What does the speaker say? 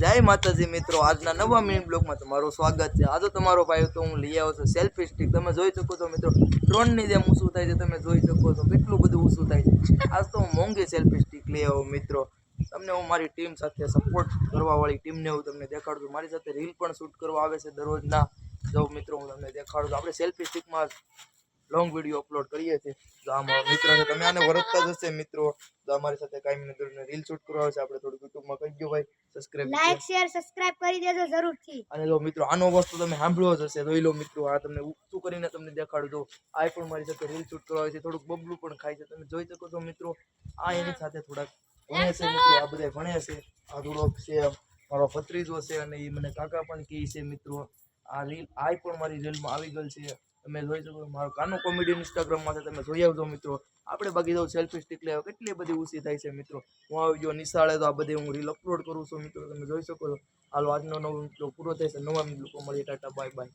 જય માતાજી મિત્રો, આજના નવા મિની બ્લોગમાં તમારું સ્વાગત છે। આજે તમારો ભાઈ તો હું લઈ આવ્યો છું સેલ્ફી સ્ટિક। તમે જોઈ શકો છો મિત્રો, ડ્રોનની જેમ ઊંચું થાય છે। તમે જોઈ શકો છો કેટલું બધું ઊંચું થાય છે। આજ તો હું મોંઘી સેલ્ફી સ્ટિક લઈ આવ્યો મિત્રો। તમને હું મારી ટીમ સાથે સપોર્ટ કરવાવાળી ટીમને હું તમને દેખાડું છું। મારી સાથે રીલ પણ શૂટ કરવા આવે છે દરરોજના। જો મિત્રો હું તમને દેખાડું છું, આપણે સેલ્ફી સ્ટિકમાં લોંગ વિડીયો અપલોડ કરીએ છીએ। તો આ મારો મિત્ર છે, તમે આને વરસતા જ હશે મિત્રો। તો અમારી સાથે કાંઈ મિનિટ રીલ શૂટ કરવા આવે છે। આપણે થોડું યુટ્યુબમાં કહી દો ભાઈ, સબસ્ક્રાઇબ લાઈક શેર સબસ્ક્રાઇબ કરી દેજો જરૂરથી। અને જો મિત્રો આનો વસ્તુ તમે સાંભળ્યો જ હશે, જોઈ લો મિત્રો। આ તમને ઊંચું કરીને તમને દેખાડું છું। આ પણ મારી સાથે રીલ શૂટ કરવા આવે છે, થોડુંક બબલું પણ ખાય છે, તમે જોઈ શકો છો મિત્રો। આ એની સાથે થોડાક ભણે છે મિત્રો, આ બધા ભણે છે। આ થોડોક છે મારો ભત્રીજો છે અને એ મને કાકા પણ કહે છે મિત્રો। આ રીલ આ પણ મારી રીલમાં આવી ગયેલ છે, તમે જોઈ શકો। મારો કાનો કોમેડી ઇન્સ્ટાગ્રામમાં છે, તમે જોઈ આવજો મિત્રો। આપણે બાકી તો સેલ્ફી સ્ટિક લેવા કેટલી બધી ઊંચી થાય છે મિત્રો। હું આવી ગયો નિશાળે તો આ બધી હું રીલ અપલોડ કરું છું મિત્રો, તમે જોઈ શકો છો। હાલો આજનો નવો મિત્રો પૂરો થાય છે, નવા મિત્રો મળીએ, ટાટા બાય બાય।